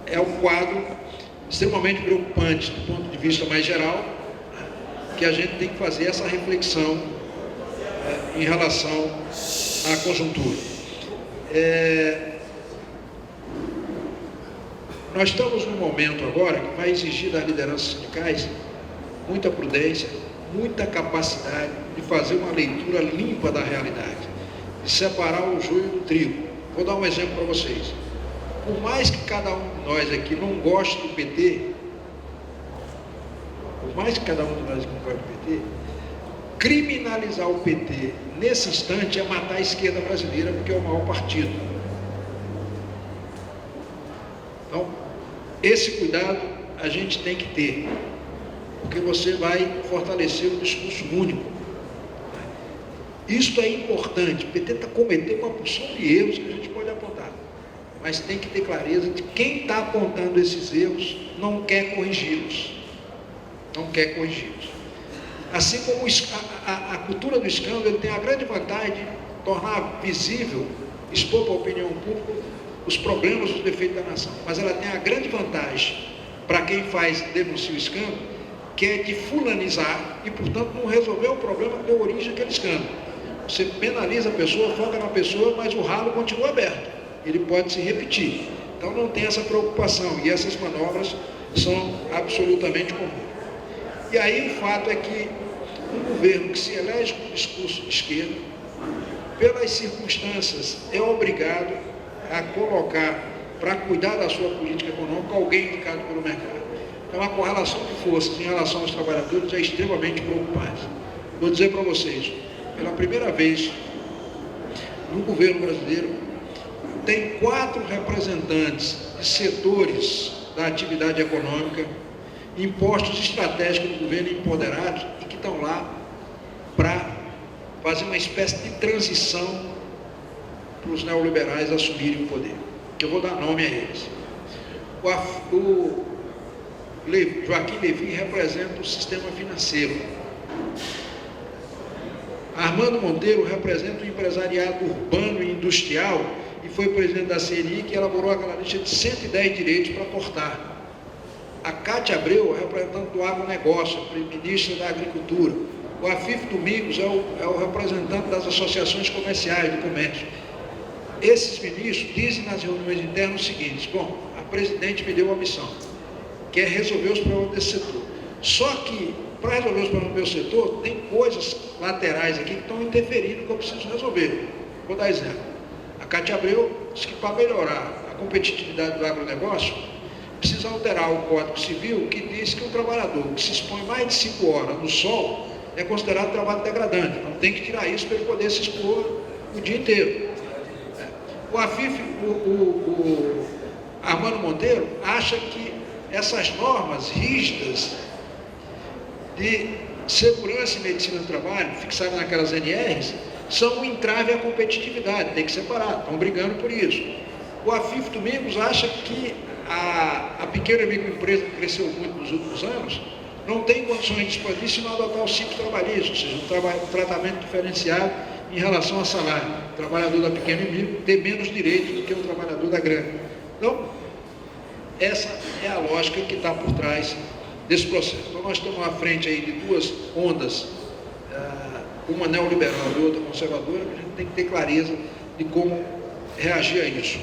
é um quadro extremamente preocupante do ponto de vista mais geral, que a gente tem que fazer essa reflexão em relação à conjuntura. Nós estamos num momento agora que vai exigir das lideranças sindicais muita prudência, muita capacidade de fazer uma leitura limpa da realidade, de separar o joio do trigo. Vou dar um exemplo para vocês. Por mais que cada um de nós aqui não goste do PT, criminalizar o PT nesse instante é matar a esquerda brasileira, porque é o maior partido. Então, esse cuidado a gente tem que ter, porque você vai fortalecer o discurso único. Isso é importante. O PT está cometendo uma porção de erros que a gente pode apontar, mas tem que ter clareza de que quem está apontando esses erros não quer corrigi-los. Não quer corrigi-los. Assim como a cultura do escândalo, ele tem a grande vantagem de tornar visível, expor para a opinião pública os problemas, os defeitos da nação. Mas ela tem a grande vantagem para quem denuncia o escândalo, que é de fulanizar e, portanto, não resolver o problema que deu origem àquele escândalo. Você penaliza a pessoa, foca na pessoa, mas o ralo continua aberto. Ele pode se repetir. Então não tem essa preocupação, e essas manobras são absolutamente comuns. E aí o fato é que um governo que se elege com discurso de esquerda, pelas circunstâncias, é obrigado a colocar, para cuidar da sua política econômica, alguém indicado pelo mercado. Então a correlação de forças em relação aos trabalhadores é extremamente preocupante. Vou dizer para vocês, pela primeira vez no governo brasileiro, tem 4 representantes de setores da atividade econômica em postos estratégicos do governo, empoderados, e que estão lá para fazer uma espécie de transição para os neoliberais assumirem o poder, que eu vou dar nome a eles. O Joaquim Levy representa o sistema financeiro. Armando Monteiro representa o empresariado urbano e industrial e foi presidente da CNI, que elaborou aquela lista de 110 direitos para cortar. A Cátia Abreu, representante do agronegócio, ministra da Agricultura. O Afif Domingos é o representante das associações comerciais do comércio. Esses ministros dizem nas reuniões internas o seguinte: bom, a presidente me deu uma missão, que é resolver os problemas desse setor. Só que, para resolver os problemas do meu setor, tem coisas laterais aqui que estão interferindo que eu preciso resolver. Vou dar exemplo. A Cátia Abreu diz que para melhorar a competitividade do agronegócio, precisa alterar o Código Civil, que diz que o trabalhador que se expõe mais de 5 horas no sol é considerado trabalho degradante. Então tem que tirar isso para ele poder se expor o dia inteiro. O Afif, o Armando Monteiro, acha que essas normas rígidas de segurança e medicina do trabalho, fixadas naquelas NRs, são um entrave à competitividade, tem que separar, estão brigando por isso. O Afif Domingos acha que a pequena e microempresa que cresceu muito nos últimos anos não tem condições de expandir se não adotar os ciclos trabalhistas, ou seja, um tratamento diferenciado em relação ao salário. O trabalhador da pequena e micro tem menos direitos do que o trabalhador da grande. Então, essa é a lógica que está por trás desse processo. Então, nós estamos à frente aí de duas ondas, uma neoliberal e outra conservadora, que a gente tem que ter clareza de como reagir a isso.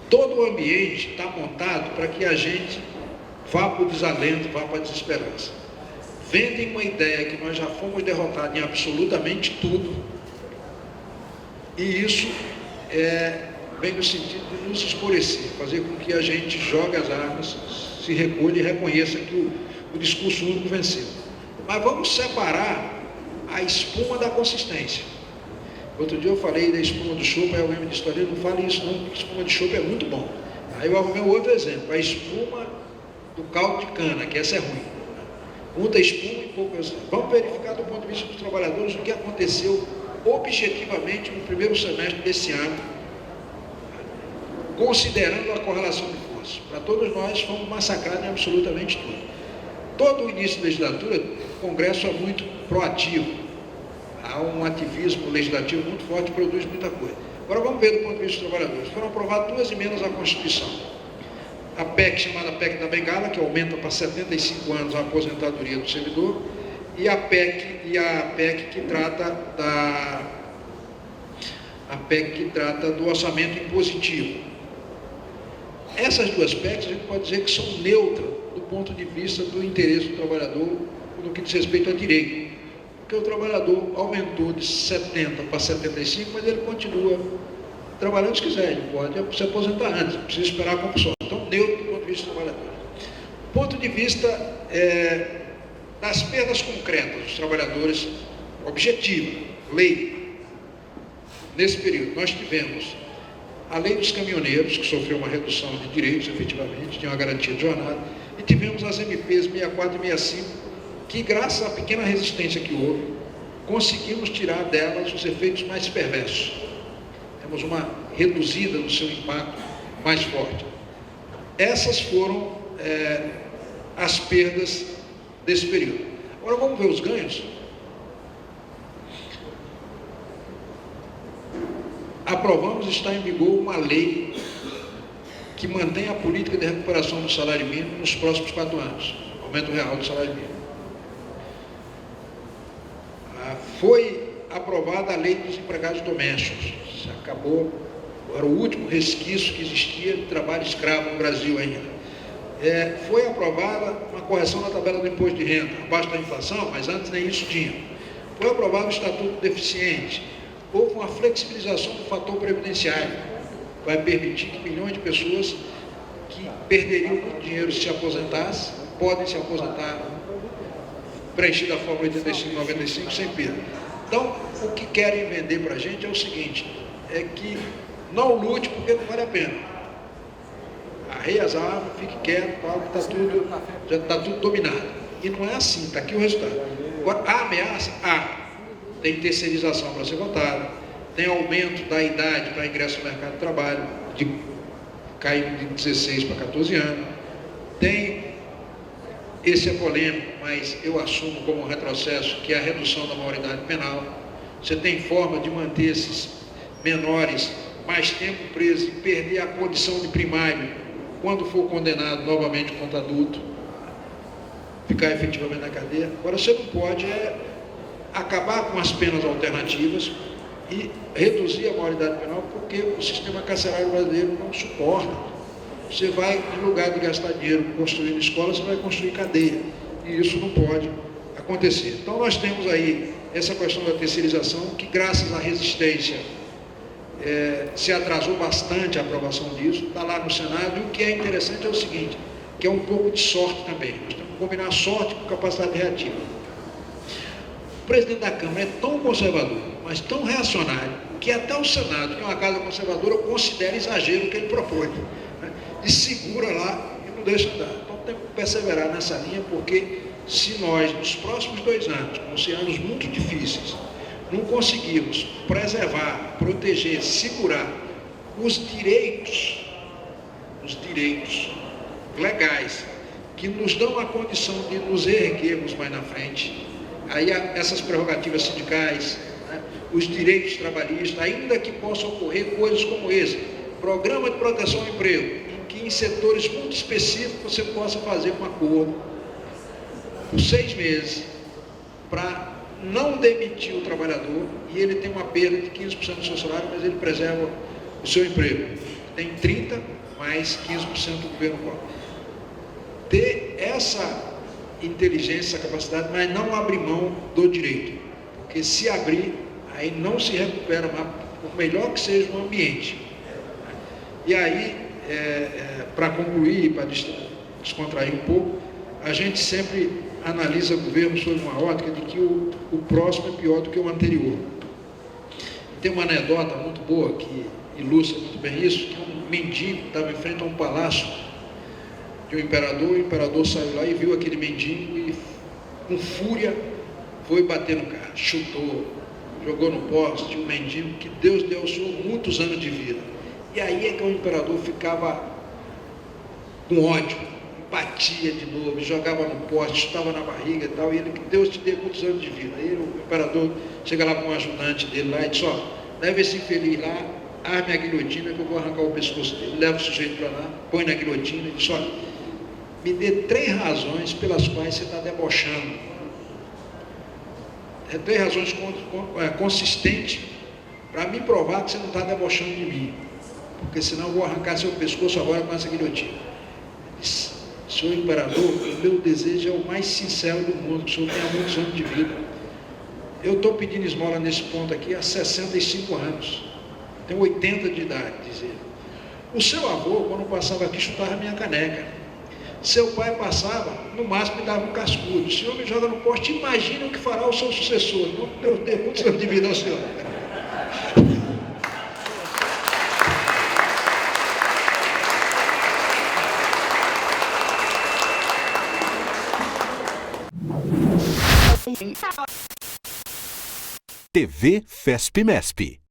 Todo o ambiente está montado para que a gente vá para o desalento, vá para a desesperança. Vendem uma ideia que nós já fomos derrotados em absolutamente tudo, e isso vem no sentido de nos esmorecer, fazer com que a gente jogue as armas, se recolha e reconheça que o discurso único venceu. Mas vamos separar a espuma da consistência. Outro dia eu falei da espuma do chopp, aí alguém me disse, não fale isso não, porque espuma de chopp é muito bom. Aí eu arrumei um outro exemplo, a espuma do caldo de cana, que essa é ruim. Muita espuma e pouco exemplo. Vamos verificar do ponto de vista dos trabalhadores o que aconteceu objetivamente no primeiro semestre desse ano, considerando a correlação de forças. Para todos nós, fomos massacrados em absolutamente tudo. Todo o início da legislatura, o Congresso é muito proativo. Há um ativismo legislativo muito forte que produz muita coisa. Agora vamos ver do ponto de vista dos trabalhadores. Foram aprovadas 2 emendas à Constituição. A PEC, chamada PEC da Bengala, que aumenta para 75 anos a aposentadoria do servidor, e a PEC que trata do orçamento impositivo. Essas 2 PECs a gente pode dizer que são neutras do ponto de vista do interesse do trabalhador no que diz respeito a direito. Porque o trabalhador aumentou de 70 para 75, mas ele continua trabalhando se quiser, ele pode se aposentar antes, não precisa esperar a compulsão. Então, neutro do ponto de vista do trabalhador. Do ponto de vista das perdas concretas dos trabalhadores, objetiva, lei. Nesse período, nós tivemos a lei dos caminhoneiros, que sofreu uma redução de direitos, efetivamente, tinha uma garantia de jornada, e tivemos as MPs 64 e 65, que, graças à pequena resistência que houve, conseguimos tirar delas os efeitos mais perversos. Temos uma reduzida no seu impacto mais forte. Essas foram as perdas desse período. Agora vamos ver os ganhos. Aprovamos, está em vigor uma lei que mantém a política de recuperação do salário mínimo nos próximos 4 anos, aumento real do salário mínimo. Foi aprovada a lei dos empregados domésticos, acabou, era o último resquício que existia de trabalho escravo no Brasil ainda. Foi aprovada uma correção na tabela do imposto de renda, abaixo da inflação, mas antes nem isso tinha. Foi aprovado o Estatuto do Deficiente. Houve uma flexibilização do fator previdenciário, vai permitir que milhões de pessoas que perderiam muito dinheiro se aposentassem, podem se aposentar preenchida a fórmula 85-95 sem perda. Então, o que querem vender para a gente é o seguinte, é que não lute porque não vale a pena. Arreie as armas, fique quieto, já está tudo dominado. E não é assim, está aqui o resultado. Agora, a ameaça, tem terceirização para ser votada, tem aumento da idade para ingresso no mercado de trabalho, caindo de 16 para 14 anos, tem, esse é polêmico, mas eu assumo como um retrocesso, que é a redução da maioridade penal. Você tem forma de manter esses menores mais tempo presos e perder a condição de primário quando for condenado novamente contra adulto, ficar efetivamente na cadeia. Agora, você não pode acabar com as penas alternativas e reduzir a maioridade penal, porque o sistema carcerário brasileiro não suporta. Você vai, em lugar de gastar dinheiro construindo escola, você vai construir cadeia. E isso não pode acontecer. Então, nós temos aí essa questão da terceirização, que graças à resistência se atrasou bastante a aprovação disso, está lá no Senado. E o que é interessante é o seguinte, que é um pouco de sorte também. Nós temos que combinar sorte com capacidade reativa. O presidente da Câmara é tão conservador, mas tão reacionário, que até o Senado, que é uma casa conservadora, considera exagero o que ele propõe, né? E segura lá e não deixa andar. Então temos que perseverar nessa linha, porque Se nós, nos próximos 2 anos, vão ser anos muito difíceis, não conseguirmos preservar, proteger, segurar os direitos legais que nos dão a condição de nos erguermos mais na frente, aí essas prerrogativas sindicais, né, os direitos trabalhistas, ainda que possam ocorrer coisas como esse, programa de proteção ao emprego, em que em setores muito específicos você possa fazer um acordo por 6 meses para não demitir o trabalhador e ele tem uma perda de 15% do seu salário, mas ele preserva o seu emprego. Tem 30% mais 15% do governo cobre. Ter essa inteligência, essa capacidade, mas não abrir mão do direito, porque se abrir, aí não se recupera mais, por melhor que seja o ambiente. E aí, para concluir, para descontrair um pouco, a gente sempre analisa o governo sob uma ótica de que o próximo é pior do que o anterior. Tem uma anedota muito boa que ilustra muito bem isso, que um mendigo estava em frente a um palácio de um imperador, o imperador saiu lá e viu aquele mendigo e, com fúria, foi bater no cara, chutou, jogou no poste, um mendigo que Deus deu ao senhor muitos anos de vida. E aí é que o imperador ficava com ódio, batia de novo, jogava no poste, chutava na barriga e tal, e ele, que Deus te dê muitos anos de vida. Aí o imperador chega lá com um ajudante dele lá e diz, ó, leva esse infeliz lá, arme a guilhotina que eu vou arrancar o pescoço dele. Leva o sujeito para lá, põe na guilhotina e diz, olha, me dê 3 razões pelas quais você está debochando. 3 razões consistentes para me provar que você não está debochando de mim. Porque senão eu vou arrancar seu pescoço agora com essa guilhotina. Senhor imperador, o meu desejo é o mais sincero do mundo, que o senhor tenha muitos anos de vida. Eu estou pedindo esmola nesse ponto aqui há 65 anos. Tenho 80 de idade, diz ele. O seu avô, quando passava aqui, chutava a minha caneca. Seu pai passava, no máximo me dava um cascudo. O senhor me joga no poste, imagina o que fará o seu sucessor. Não, eu tenho muitos anos de vida ao senhor. TV FESP-MESP